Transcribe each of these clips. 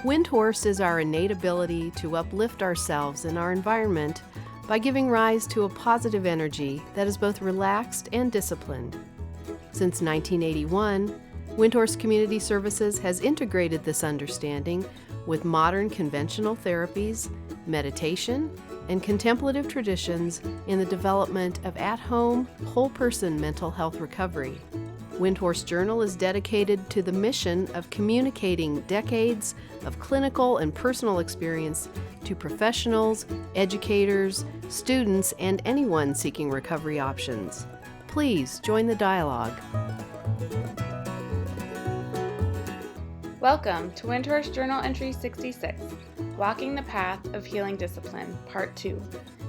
Windhorse is our innate ability to uplift ourselves and our environment by giving rise to a positive energy that is both relaxed and disciplined. Since 1981, Windhorse Community Services has integrated this understanding with modern conventional therapies, meditation, and contemplative traditions in the development of at-home, whole-person mental health recovery. Windhorse Journal is dedicated to the mission of communicating decades of clinical and personal experience to professionals, educators, students, and anyone seeking recovery options. Please join the dialogue. Welcome to Windhorse Journal Entry 66, Walking the Path of Healing Discipline, Part 2.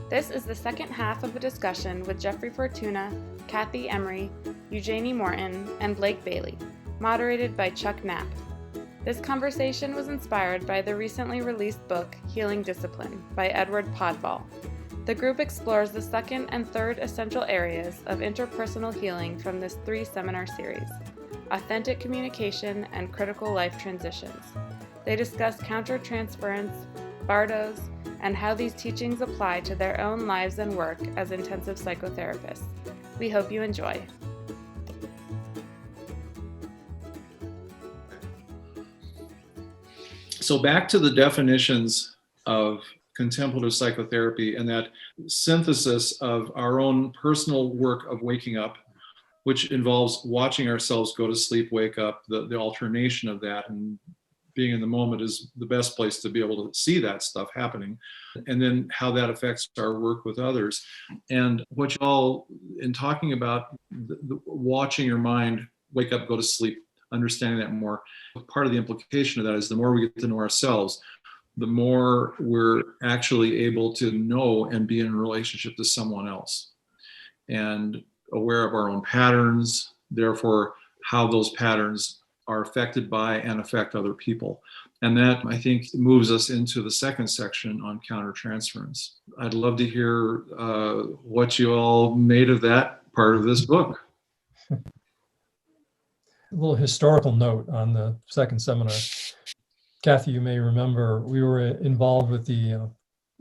This is the second half of a discussion with Jeffrey Fortuna, Kathy Emery, Eugenie Morton, and Blake Bailey, moderated by Chuck Knapp. This conversation was inspired by the recently released book, Healing Discipline, by Edward Podvoll. The group explores the second and third essential areas of interpersonal healing from this 3-seminar series: authentic communication and critical life transitions. They discuss countertransference, Bardos, and how these teachings apply to their own lives and work as intensive psychotherapists. We hope you enjoy. So back to the definitions of contemplative psychotherapy and that synthesis of our own personal work of waking up, which involves watching ourselves go to sleep, wake up, the alternation of that, and being in the moment is the best place to be able to see that stuff happening, and then how that affects our work with others. And what you all, in talking about watching your mind wake up, go to sleep, understanding that more, part of the implication of that is the more we get to know ourselves, the more we're actually able to know and be in a relationship to someone else, and aware of our own patterns, therefore how those patterns are affected by and affect other people. And that, I think, moves us into the second section on countertransference. I'd love to hear what you all made of that part of this book. A little historical note on the second seminar. Kathy, you may remember we were involved with the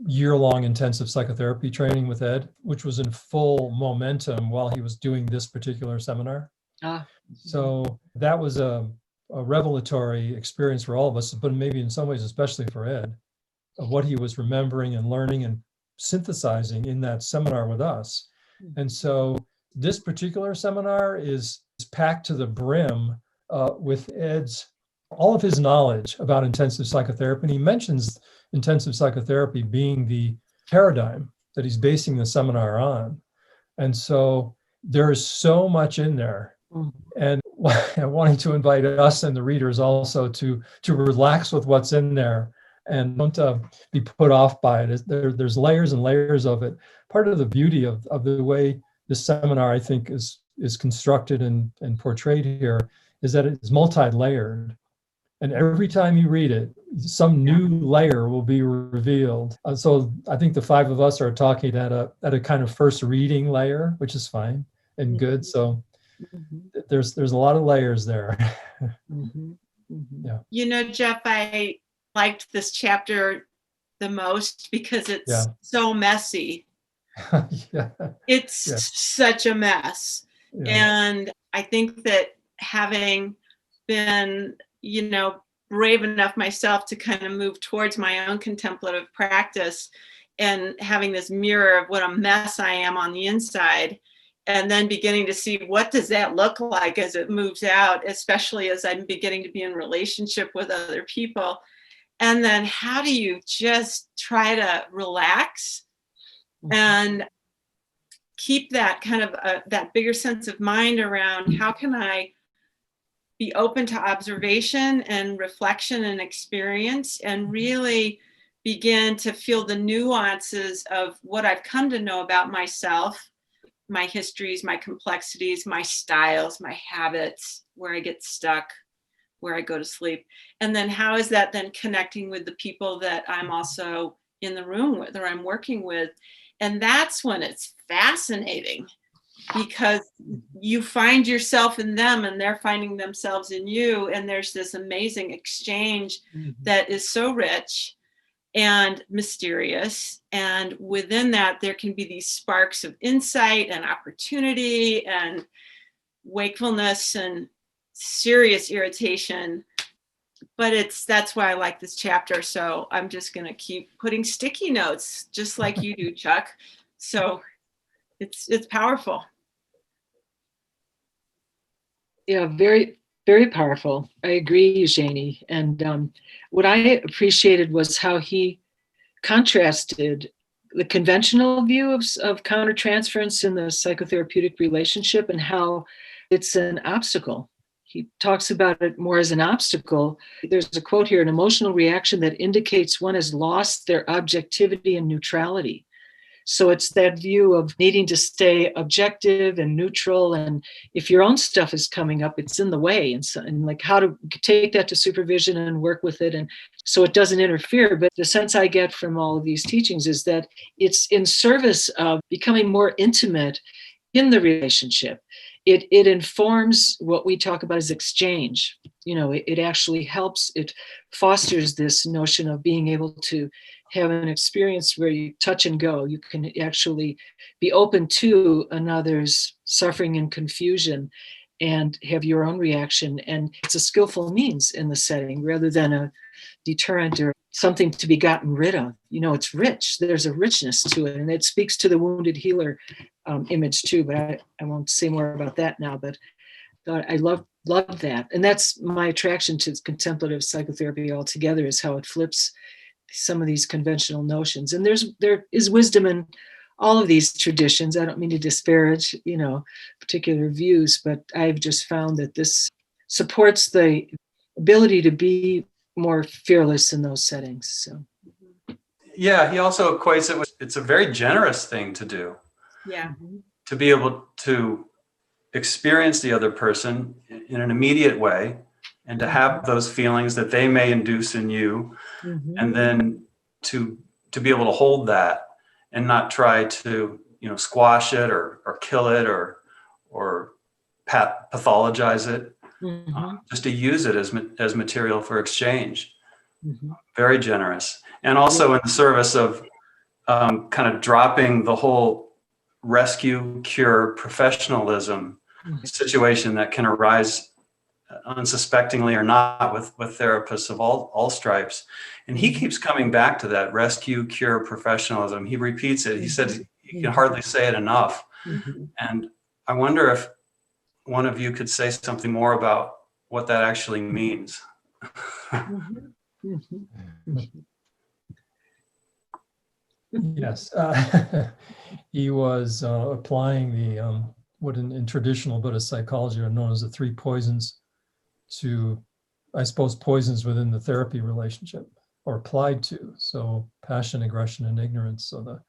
year-long intensive psychotherapy training with Ed, which was in full momentum while he was doing this particular seminar. So that was a revelatory experience for all of us, but maybe in some ways, especially for Ed, of what he was remembering and learning and synthesizing in that seminar with us. And so this particular seminar is packed to the brim with Ed's, all of his knowledge about intensive psychotherapy. And he mentions intensive psychotherapy being the paradigm that he's basing the seminar on. And so there is so much in there. And wanting to invite us and the readers also to relax with what's in there and don't be put off by it. There's layers and layers of it. Part of the beauty of the way this seminar, I think, is constructed and portrayed here is that it's multi-layered. And every time you read it, some new layer will be revealed. So I think the 5 of us are talking at a kind of first reading layer, which is fine and good. So there's a lot of layers there. Yeah. You know, Jeff, I liked this chapter the most because it's so messy. It's such a mess. And I think that having been, brave enough myself to kind of move towards my own contemplative practice and having this mirror of what a mess I am on the inside, and then beginning to see what does that look like as it moves out, especially as I'm beginning to be in relationship with other people. And then how do you just try to relax and keep that kind of that bigger sense of mind around how can I be open to observation and reflection and experience and really begin to feel the nuances of what I've come to know about myself, my histories, my complexities, my styles, my habits, where I get stuck, where I go to sleep. And then how is that then connecting with the people that I'm also in the room with or I'm working with? And that's when it's fascinating because you find yourself in them and they're finding themselves in you. And there's this amazing exchange that is so rich and mysterious. And within that, there can be these sparks of insight and opportunity and wakefulness and serious irritation. But that's why I like this chapter. So I'm just going to keep putting sticky notes, just like you do, Chuck. So it's powerful. Yeah, very, very powerful. I agree, Eugenie. And what I appreciated was how he contrasted the conventional view of countertransference in the psychotherapeutic relationship and how it's an obstacle. He talks about it more as an obstacle. There's a quote here, an emotional reaction that indicates one has lost their objectivity and neutrality. So it's that view of needing to stay objective and neutral. And if your own stuff is coming up, it's in the way. And like how to take that to supervision and work with it. And so it doesn't interfere. But the sense I get from all of these teachings is that it's in service of becoming more intimate in the relationship. It informs what we talk about as exchange. You know, it actually helps, it fosters this notion of being able to have an experience where you touch and go. You can actually be open to another's suffering and confusion and have your own reaction. And it's a skillful means in the setting rather than a deterrent or something to be gotten rid of. You know, it's rich. There's a richness to it. And it speaks to the wounded healer image too, but I won't say more about that now, but I love that. And that's my attraction to contemplative psychotherapy altogether, is how it flips some of these conventional notions. And there is wisdom in all of these traditions. I don't mean to disparage, you know, particular views, but I've just found that this supports the ability to be more fearless in those settings. So yeah, he also equates it with, it's a very generous thing to do. Yeah. To be able to experience the other person in an immediate way and to have those feelings that they may induce in you, and then to be able to hold that and not try to, you know, squash it or kill it or pathologize it, just to use it as material for exchange. Very generous. And also in the service of kind of dropping the whole rescue, cure, professionalism situation that can arise unsuspectingly or not with therapists of all stripes. And he keeps coming back to that rescue, cure, professionalism. He repeats it. He said he can hardly say it enough. And I wonder if one of you could say something more about what that actually means. Yes, he was applying the what in traditional Buddhist psychology are known as the three poisons to, I suppose, poisons within the therapy relationship, or applied to. So passion, aggression, and ignorance. So the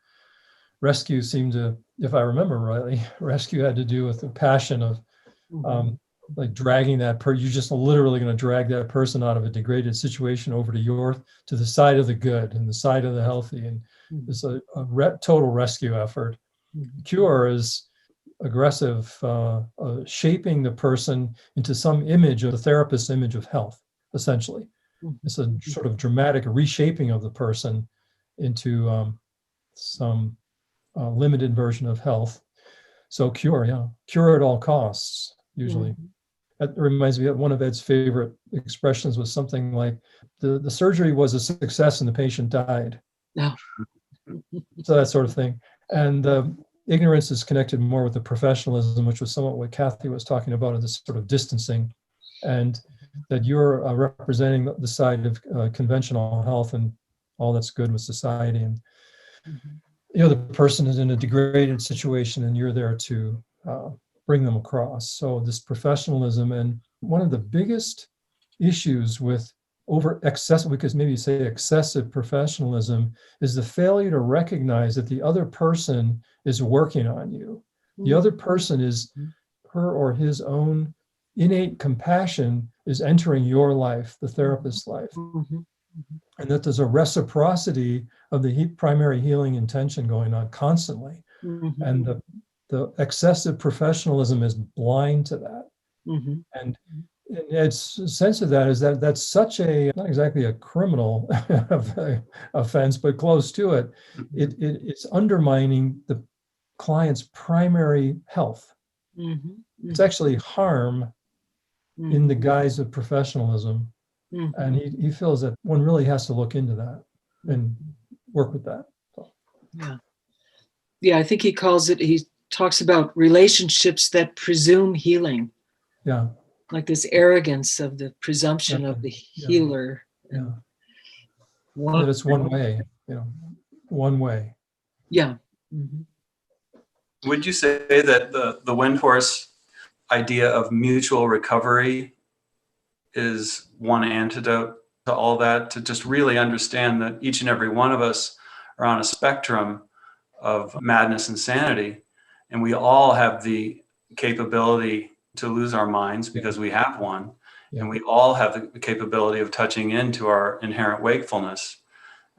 rescue seemed to, if I remember rightly, rescue had to do with the passion of like dragging that person. You're just literally going to drag that person out of a degraded situation over to the side of the good and the side of the healthy. And it's a total rescue effort. Cure is aggressive, shaping the person into some image of the therapist's image of health, essentially. It's a sort of dramatic reshaping of the person into some limited version of health. So cure at all costs, usually. That reminds me of one of Ed's favorite expressions was something like, the surgery was a success and the patient died. So that sort of thing. And ignorance is connected more with the professionalism, which was somewhat what Kathy was talking about, of this sort of distancing, and that you're representing the side of conventional health and all that's good with society. And you know, the person is in a degraded situation and you're there to bring them across. So this professionalism, and one of the biggest issues with we could maybe say excessive professionalism, is the failure to recognize that the other person is working on you. The other person is her or his own innate compassion is entering your life, the therapist's life. And that there's a reciprocity of the primary healing intention going on constantly. And the excessive professionalism is blind to that. Mm-hmm. And its sense of that is that that's such a, not exactly a criminal offense, but close to it. It's undermining the client's primary health. Mm-hmm. It's actually harm in the guise of professionalism. Mm-hmm. And he feels that one really has to look into that and work with that. So. Yeah, I think he talks about relationships that presume healing. Yeah. Like this arrogance of the presumption of the healer. Yeah. That it's one way, one way. Yeah. Mm-hmm. Would you say that the Windhorse idea of mutual recovery is one antidote to all that, to just really understand that each and every one of us are on a spectrum of madness and sanity, and we all have the capability to lose our minds because we have one, and we all have the capability of touching into our inherent wakefulness.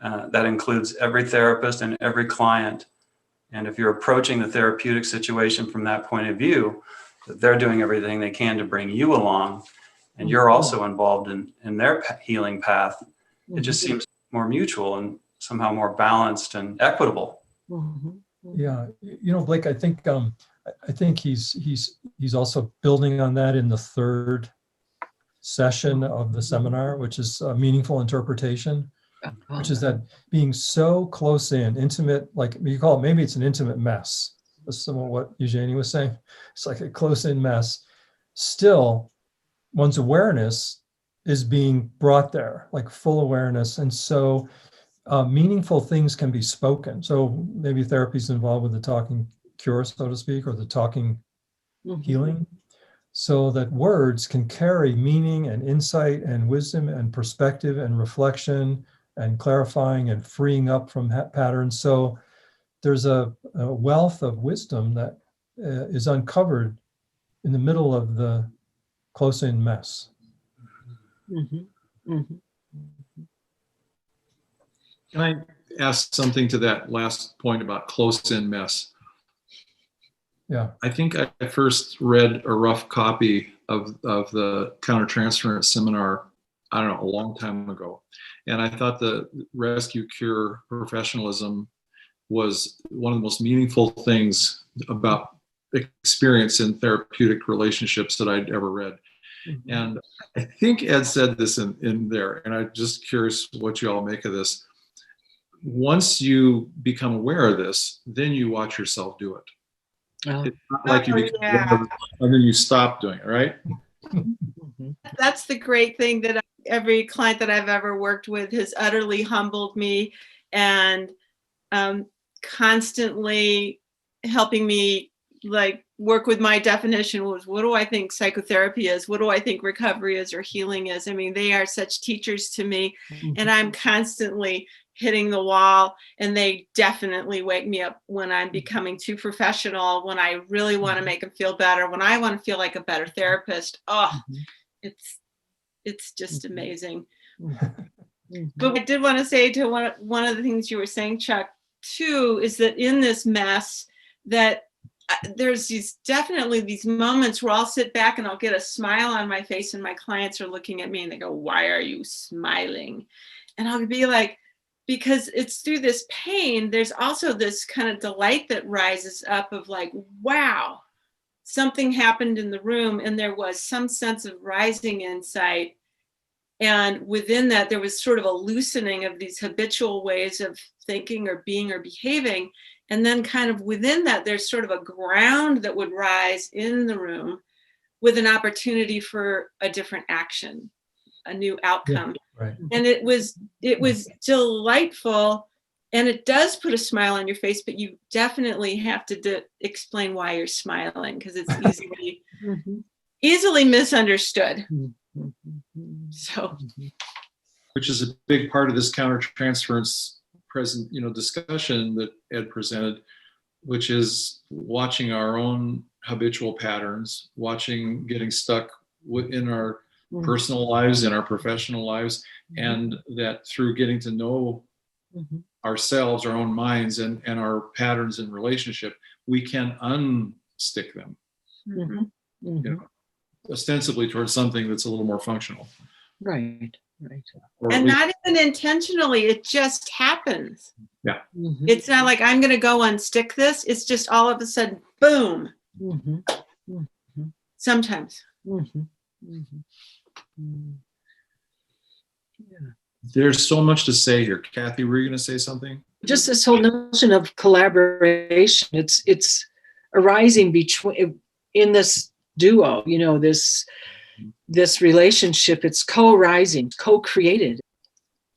That includes every therapist and every client. And if you're approaching the therapeutic situation from that point of view, that they're doing everything they can to bring you along, and you're also involved in their healing path, it just seems more mutual and somehow more balanced and equitable. Yeah, Blake, I think he's also building on that in the third session of the seminar, which is meaningful interpretation, which is that being so close in, intimate, like you call it, maybe it's an intimate mess. That's some of what Eugenie was saying. It's like a close in mess. Still, one's awareness is being brought there, like full awareness. And so meaningful things can be spoken. So maybe therapy is involved with the talking cure, so to speak, or the talking healing, so that words can carry meaning and insight and wisdom and perspective and reflection and clarifying and freeing up from patterns. So there's a wealth of wisdom that is uncovered in the middle of the close-in mess. Can I ask something to that last point about close-in mess? Yeah. I think I first read a rough copy of the Countertransference seminar, I don't know, a long time ago. And I thought the rescue cure professionalism was one of the most meaningful things about experience in therapeutic relationships that I'd ever read. And I think Ed said this in there, and I'm just curious what you all make of this. Once you become aware of this, then you watch yourself do it. It's not like you become aware of it and then you stop doing it, right? That's the great thing that every client that I've ever worked with has utterly humbled me and constantly helping me like work with my definition was, what do I think psychotherapy is? What do I think recovery is or healing is? I mean, they are such teachers to me, and I'm constantly hitting the wall, and they definitely wake me up when I'm becoming too professional, when I really want to make them feel better, when I want to feel like a better therapist. Oh, it's just amazing. But I did want to say to one of the things you were saying, Chuck, too, is that in this mess that there's definitely these moments where I'll sit back and I'll get a smile on my face and my clients are looking at me and they go, "Why are you smiling?" And I'll be like, because it's through this pain, there's also this kind of delight that rises up of like, wow, something happened in the room and there was some sense of rising insight. And within that, there was sort of a loosening of these habitual ways of thinking or being or behaving. And then kind of within that, there's sort of a ground that would rise in the room with an opportunity for a different action, a new outcome. Yeah, right. And it was delightful. And it does put a smile on your face, but you definitely have to explain why you're smiling, because it's easily misunderstood. So, which is a big part of this countertransference discussion that Ed presented, which is watching our own habitual patterns, watching getting stuck in our personal lives, in our professional lives, and that through getting to know ourselves, our own minds, and our patterns in relationship, we can unstick them, Mhm. Mhm. you know, ostensibly towards something that's a little more functional. Right, right. Or at And least- not even intentionally, it just happens. Mhm. It's not like I'm going to go unstick this. It's just all of a sudden, boom, Mhm. sometimes. Mhm. Mhm. Mhm. Yeah. there's so much to say here. Kathy, were you going to say something? Just this whole notion of collaboration, it's arising between in this duo, you know, this relationship, it's co-rising, co-created.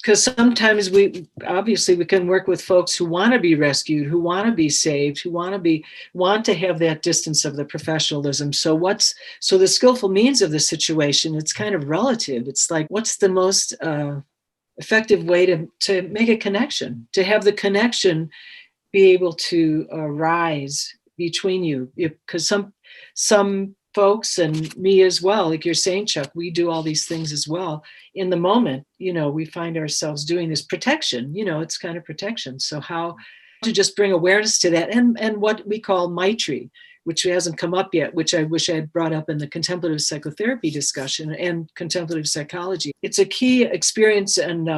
Because sometimes we can work with folks who want to be rescued, who want to be saved, who want to have that distance of the professionalism. So the skillful means of the situation, it's kind of relative. It's like, what's the most effective way to make a connection, to have the connection be able to rise between you? Because some folks, and me as well, like you're saying, Chuck, we do all these things as well. In the moment, you know, we find ourselves doing this protection, you know, it's kind of protection. So how to just bring awareness to that, and what we call Maitri, which hasn't come up yet, which I wish I had brought up in the contemplative psychotherapy discussion and contemplative psychology. It's a key experience and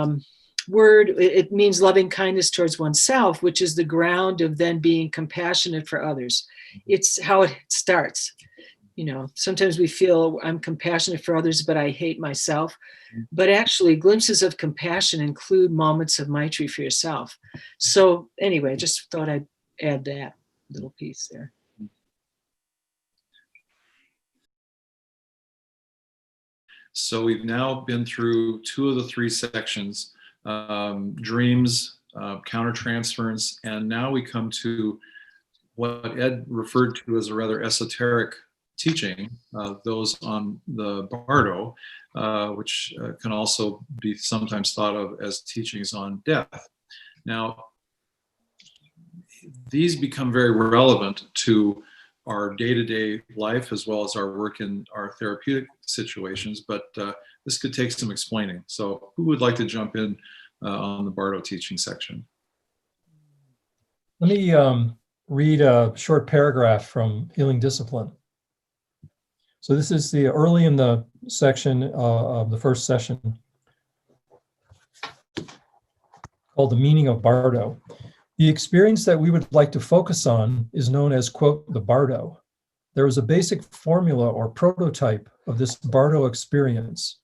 word. It means loving kindness towards oneself, which is the ground of then being compassionate for others. It's how it starts. You know, sometimes we feel I'm compassionate for others, but I hate myself. But actually, glimpses of compassion include moments of Maitri for yourself. So anyway, just thought I'd add that little piece there. So we've now been through 2 of the 3 sections, dreams, countertransference, and now we come to what Ed referred to as a rather esoteric teaching, those on the Bardo, which can also be sometimes thought of as teachings on death. Now, these become very relevant to our day-to-day life as well as our work in our therapeutic situations, but this could take some explaining. So who would like to jump in on the Bardo teaching section? Let me read a short paragraph from Healing Discipline. So this is the early in the section of the first session called The Meaning of Bardo. The experience that we would like to focus on is known as, quote, the Bardo. There is a basic formula or prototype of this Bardo experience.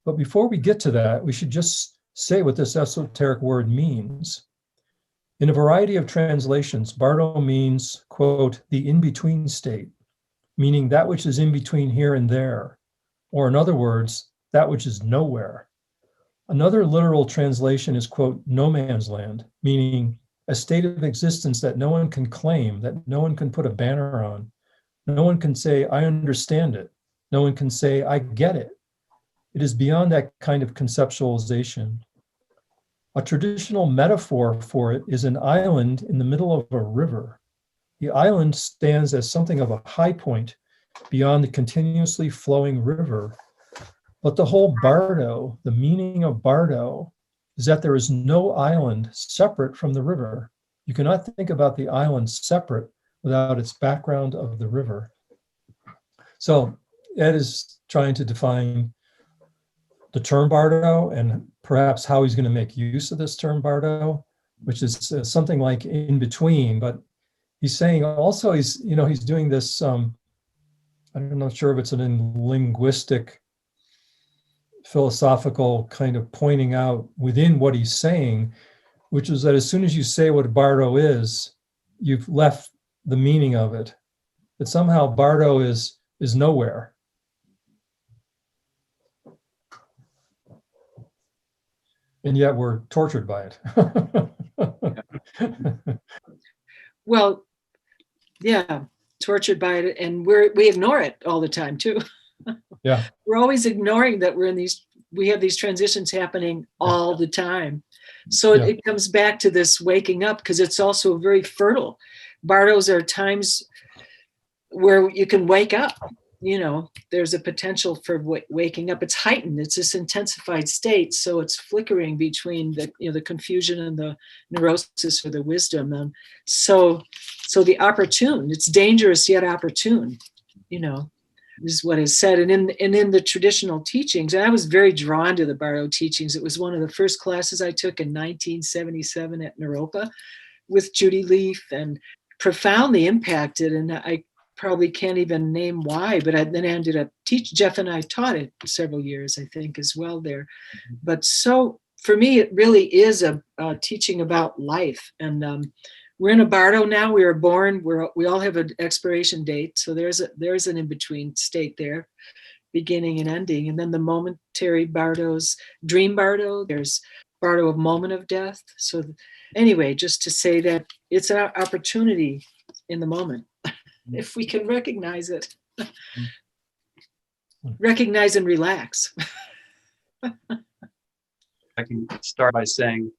But before we get to that, we should just say what this esoteric word means. In a variety of translations, Bardo means, quote, the in-between state, meaning that which is in between here and there, or in other words, that which is nowhere. Another literal translation is, quote, no man's land, meaning a state of existence that no one can claim, that no one can put a banner on. No one can say, I understand it. No one can say, I get it. It is beyond that kind of conceptualization. A traditional metaphor for it is an island in the middle of a river. The island stands as something of a high point beyond the continuously flowing river. But the whole Bardo, the meaning of Bardo, is that there is no island separate from the river. You cannot think about the island separate without its background of the river. So Ed is trying to define the term Bardo and perhaps how he's going to make use of this term Bardo, which is something like in between. But he's saying also he's doing this. I'm not sure if it's an linguistic, philosophical kind of pointing out within what he's saying, which is that as soon as you say what Bardo is, you've left the meaning of it. That somehow Bardo is nowhere. And yet we're tortured by it. Well, yeah, tortured by it, and we ignore it all the time too. Yeah, we're always ignoring that we have these transitions happening all the time. So it comes back to this waking up, because it's also very fertile. Bardos are times where you can wake up, there's a potential for waking up. It's heightened. It's this intensified state. So it's flickering between the confusion and the neurosis or the wisdom. And so the opportune, it's dangerous yet opportune, is what is said. And in the traditional teachings, and I was very drawn to the Bardo Teachings. It was one of the first classes I took in 1977 at Naropa with Judy Leaf, and profoundly impacted. And I probably can't even name why, but then I ended up Jeff and I taught it several years, I think, as well there. But so for me, it really is a teaching about life. And we're in a Bardo now. We were born, we all have an expiration date. So there's an in-between state there, beginning and ending. And then the momentary Bardos, dream Bardo, there's Bardo of moment of death. So anyway, just to say that it's an opportunity in the moment. If we can recognize it, recognize and relax. I can start by saying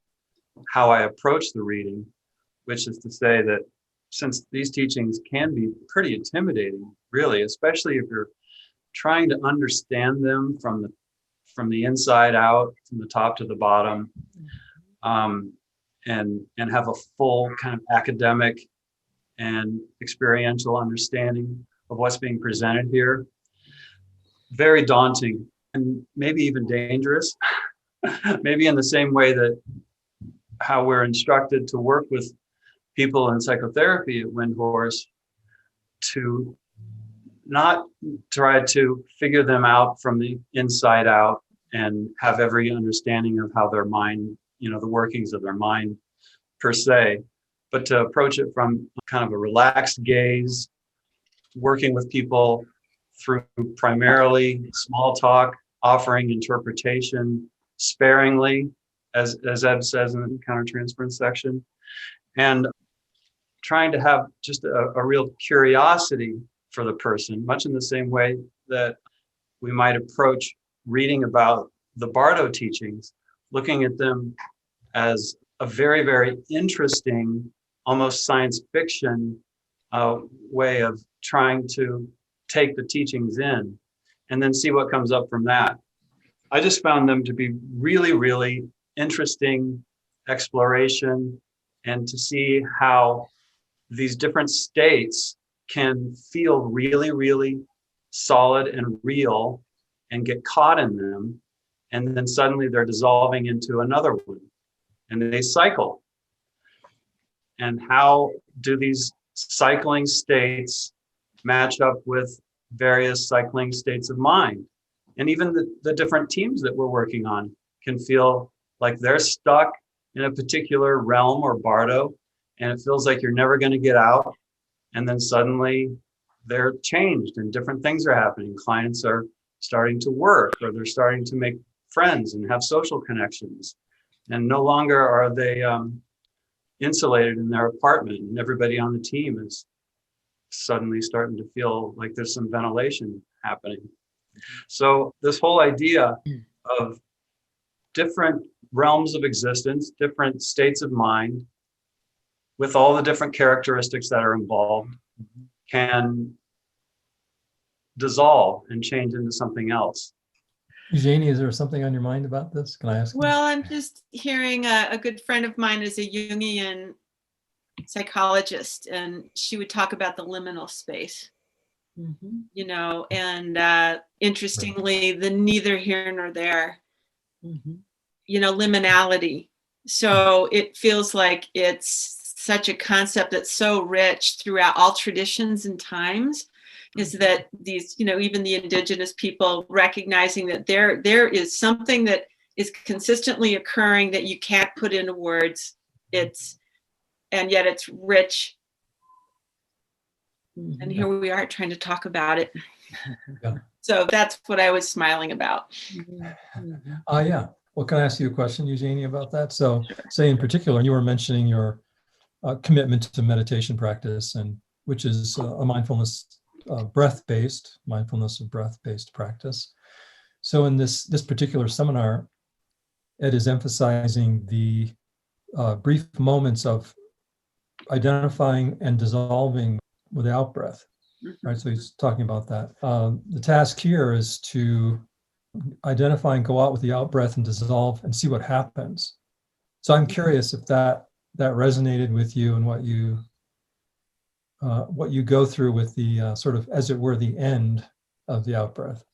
how I approach the reading, which is to say that since these teachings can be pretty intimidating, really, especially if you're trying to understand them from the inside out, from the top to the bottom, and have a full kind of academic and experiential understanding of what's being presented here. Very daunting and maybe even dangerous. Maybe in the same way that how we're instructed to work with people in psychotherapy at Windhorse, to not try to figure them out from the inside out and have every understanding of how their mind, the workings of their mind per se, but to approach it from kind of a relaxed gaze, working with people through primarily small talk, offering interpretation sparingly, as Eb says in the Countertransference section, and trying to have just a real curiosity for the person, much in the same way that we might approach reading about the Bardo teachings, looking at them as a very, very interesting, almost science fiction way of trying to take the teachings in and then see what comes up from that. I just found them to be really, really interesting exploration, and to see how these different states can feel really, really solid and real and get caught in them. And then suddenly they're dissolving into another one and they cycle. And how do these cycling states match up with various cycling states of mind? And even the different teams that we're working on can feel like they're stuck in a particular realm or Bardo, and it feels like you're never going to get out. And then suddenly they're changed and different things are happening. Clients are starting to work, or they're starting to make friends and have social connections. And no longer are they insulated in their apartment, and everybody on the team is suddenly starting to feel like there's some ventilation happening. So this whole idea of different realms of existence, different states of mind, with all the different characteristics that are involved, can dissolve and change into something else. Eugenie, is there something on your mind about this? Can I ask? Well, I'm just hearing a good friend of mine is a Jungian psychologist, and she would talk about the liminal space. And interestingly, the neither here nor there, liminality. So it feels like it's such a concept that's so rich throughout all traditions and times, is that these, even the indigenous people recognizing that there is something that is consistently occurring that you can't put into words. And yet it's rich. And here we are trying to talk about it. Yeah. So that's what I was smiling about. Yeah. Well, can I ask you a question, Eugenie, about that? So say in particular, you were mentioning your commitment to meditation practice, and which is a mindfulness breath-based, mindfulness of breath-based practice. So in this particular seminar, Ed is emphasizing the brief moments of identifying and dissolving without breath. right? So he's talking about that. The task here is to identify and go out with the out breath and dissolve and see what happens. So I'm curious if that resonated with you and what you go through with the sort of, as it were, the end of the out breath.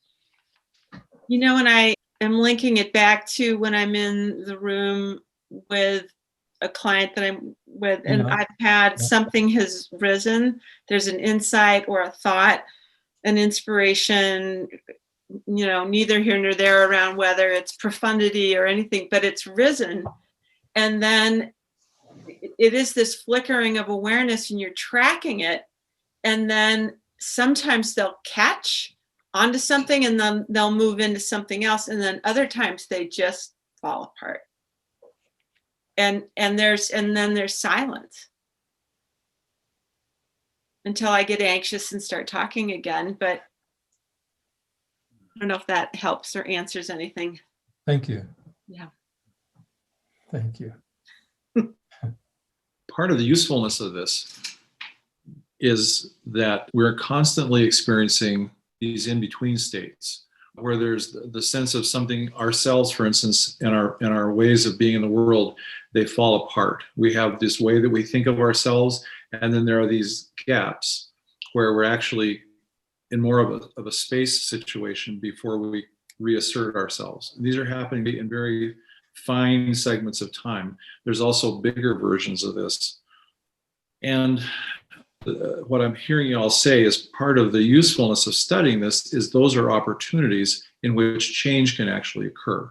You know, and I am linking it back to when I'm in the room with a client that I'm with, and I've had something has risen. There's an insight or a thought, an inspiration, you know, neither here nor there around whether it's profundity or anything, but it's risen. And then it is this flickering of awareness and you're tracking it. And then sometimes they'll catch onto something and then they'll move into something else. And then other times they just fall apart. And then there's silence until I get anxious and start talking again. But I don't know if that helps or answers anything. Thank you. Yeah. Thank you. Part of the usefulness of this is that we're constantly experiencing these in-between states where there's the sense of something ourselves, for instance, and our ways of being in the world, they fall apart. We have this way that we think of ourselves, and then there are these gaps where we're actually in more of a space situation before we reassert ourselves. These are happening in very fine segments of time. There's also bigger versions of this. And what I'm hearing you all say is part of the usefulness of studying this is those are opportunities in which change can actually occur.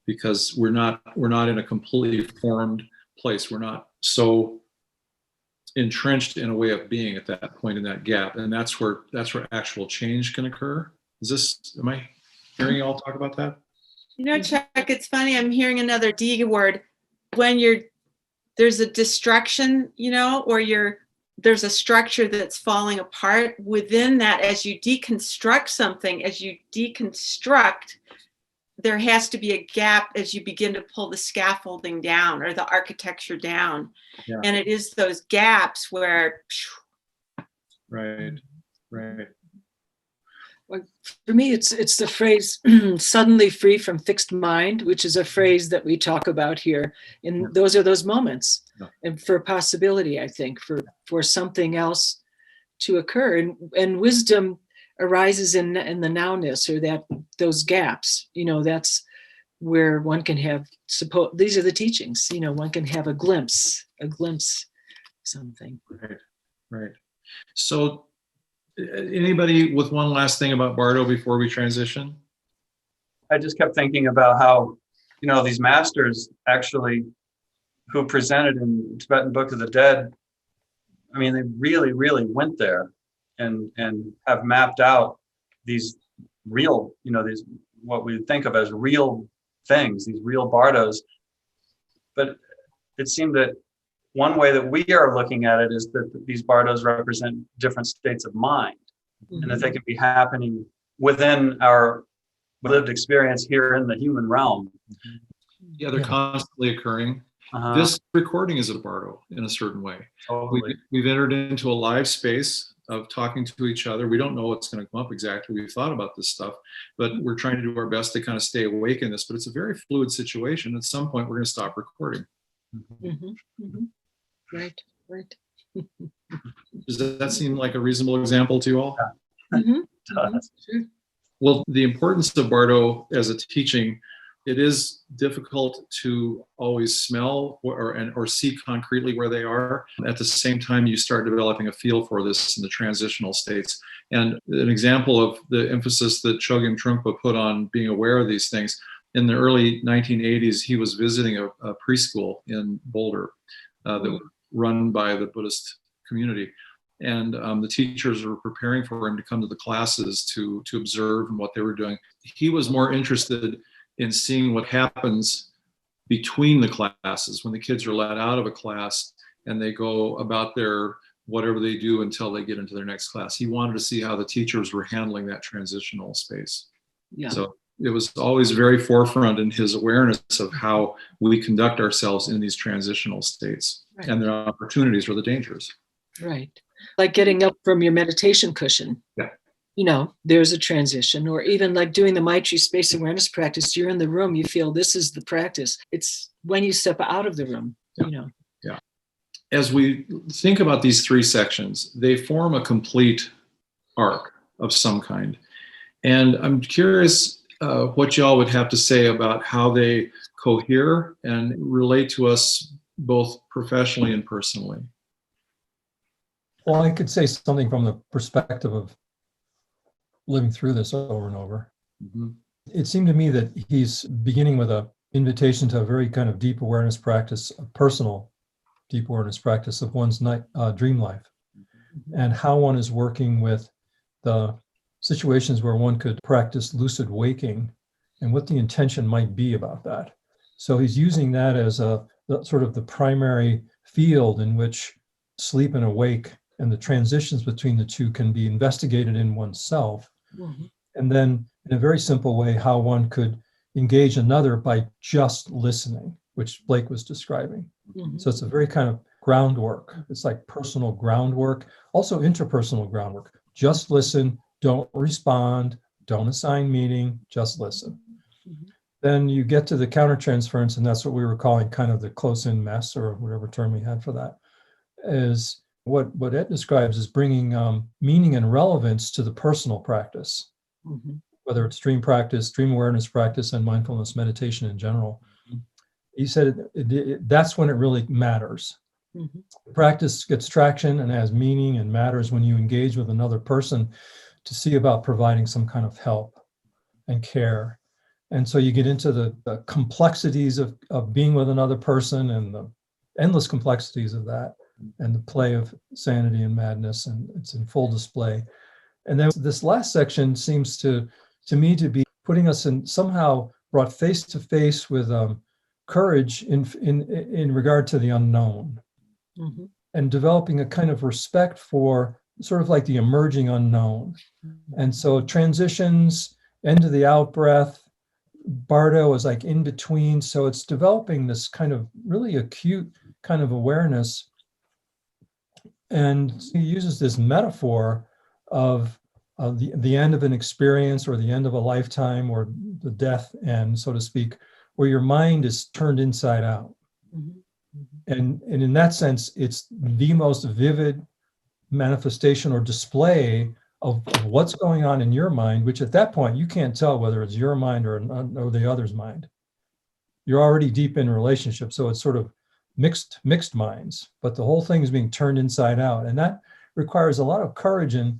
Because we're not in a completely formed place. We're not so entrenched in a way of being at that point in that gap. And that's where actual change can occur. Am I hearing you all talk about that? You know, Chuck, it's funny. I'm hearing another D word. When there's a destruction, you know, or there's a structure that's falling apart. Within that, as you deconstruct something, there has to be a gap as you begin to pull the scaffolding down or the architecture down. Yeah. And it is those gaps where. Right. Well, for me, it's the phrase "suddenly free from fixed mind," which is a phrase that we talk about here. And those are those moments, and for possibility, I think, for something else to occur, and wisdom arises in the nowness, or those gaps. You know, that's where one can have. These are the teachings. You know, one can have a glimpse, something. Right. So. Anybody with one last thing about Bardo before we transition? I just kept thinking about how, you know, these masters actually who presented in Tibetan Book of the Dead, I mean, they really, really went there and have mapped out these real, you know, these what we think of as real things, these real Bardos. But it seemed that one way that we are looking at it is that these Bardos represent different states of mind, and that they can be happening within our lived experience here in the human realm. Yeah, they're constantly occurring. This recording is a Bardo in a certain way. Totally. We've entered into a live space of talking to each other. We don't know what's going to come up exactly. We've thought about this stuff, but we're trying to do our best to kind of stay awake in this. But it's a very fluid situation. At some point, we're going to stop recording. Right. Does that seem like a reasonable example to you all? Sure. Well, the importance of Bardo as a teaching, it is difficult to always smell or see concretely where they are. At the same time, you start developing a feel for this in the transitional states. And an example of the emphasis that Chogyam Trungpa put on being aware of these things, in the early 1980s, he was visiting a preschool in Boulder that was run by the Buddhist community. And the teachers were preparing for him to come to the classes to observe and what they were doing. He was more interested in seeing what happens between the classes when the kids are let out of a class and they go about their whatever they do until they get into their next class. He wanted to see how the teachers were handling that transitional space. Yeah. So it was always very forefront in his awareness of how we conduct ourselves in these transitional states, and their opportunities or the dangers. Right. Like getting up from your meditation cushion. Yeah. You know, there's a transition. Or even like doing the Maitri space awareness practice, you're in the room, you feel this is the practice. It's when you step out of the room, you know. Yeah. As we think about these 3 sections, they form a complete arc of some kind. And I'm curious what y'all would have to say about how they cohere and relate to us both professionally and personally. Well, I could say something from the perspective of living through this over and over. Mm-hmm. It seemed to me that he's beginning with an invitation to a very kind of deep awareness practice, a personal deep awareness practice of one's dream life, and how one is working with the situations where one could practice lucid waking and what the intention might be about that. So he's using that as a sort of the primary field in which sleep and awake and the transitions between the two can be investigated in oneself. Mm-hmm. And then in a very simple way, how one could engage another by just listening, which Blake was describing. Mm-hmm. So it's a very kind of groundwork. It's like personal groundwork, also interpersonal groundwork. Just listen, don't respond, don't assign meaning, just listen. Mm-hmm. Then you get to the countertransference, and that's what we were calling kind of the close-in mess, or whatever term we had for that, is what Ed describes as bringing meaning and relevance to the personal practice, Mm-hmm. whether it's dream practice, dream awareness practice, and mindfulness meditation in general. Mm-hmm. He said that's when it really matters. Mm-hmm. Practice gets traction and has meaning and matters when you engage with another person to see about providing some kind of help and care. And so you get into the complexities of being with another person and the endless complexities of that and the play of sanity and madness, and it's in full display. And then this last section seems to me to be putting us in, somehow brought face to face with courage in regard to the unknown. Mm-hmm. And developing a kind of respect for sort of like the emerging unknown. And so transitions, end of the out breath, Bardo is like in between. So it's developing this kind of really acute kind of awareness. And he uses this metaphor of the end of an experience or the end of a lifetime or the death end, so to speak, where your mind is turned inside out. Mm-hmm. And in that sense, it's the most vivid manifestation or display of what's going on in your mind, which at that point, you can't tell whether it's your mind or the other's mind. You're already deep in a relationship, so it's sort of mixed minds, but the whole thing is being turned inside out. And that requires a lot of courage. And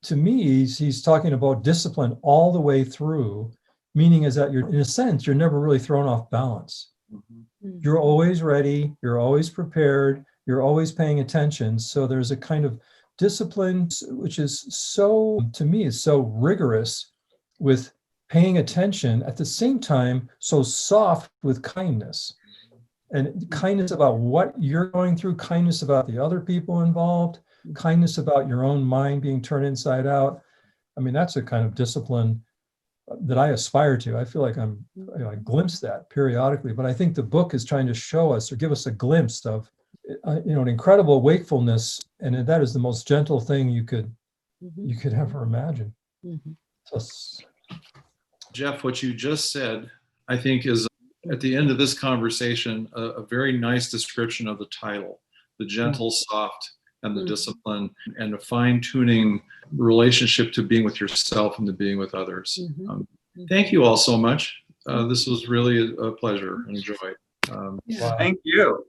to me, he's talking about discipline all the way through, meaning is that you're, in a sense, you're never really thrown off balance. Mm-hmm. You're always ready, you're always prepared, you're always paying attention. So there's a kind of discipline, which is so, to me, is so rigorous with paying attention, at the same time, so soft with kindness. And kindness about what you're going through, kindness about the other people involved, kindness about your own mind being turned inside out. I mean, that's a kind of discipline that I aspire to. I feel like I glimpse that periodically, but I think the book is trying to show us or give us a glimpse of, an incredible wakefulness, and that is the most gentle thing you could ever imagine. Mm-hmm. So, Jeff, what you just said, I think, is at the end of this conversation a very nice description of the title: the gentle, soft, and the discipline, and a fine-tuning relationship to being with yourself and to being with others. Thank you all so much. This was really a pleasure and a joy. Wow. Thank you.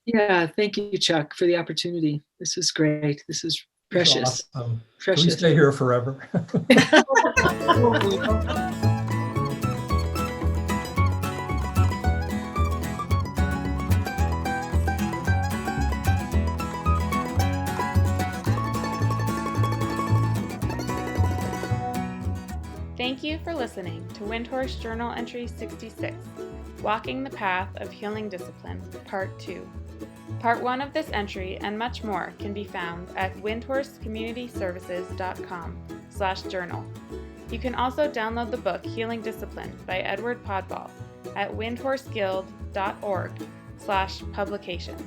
Yeah, thank you, Chuck, for the opportunity. This was great. This is precious. Awesome. Precious. Can we stay here forever? Thank you for listening to Windhorse Journal Entry 66, Walking the Path of Healing Discipline, Part 2. Part 1 of this entry and much more can be found at windhorsecommunityservices.com/journal. You can also download the book Healing Discipline by Edward Podvoll at windhorseguild.org/publications.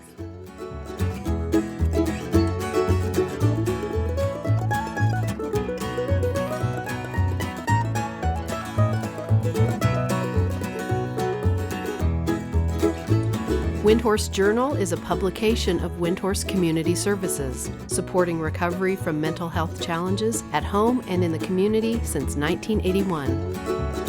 Windhorse Journal is a publication of Windhorse Community Services, supporting recovery from mental health challenges at home and in the community since 1981.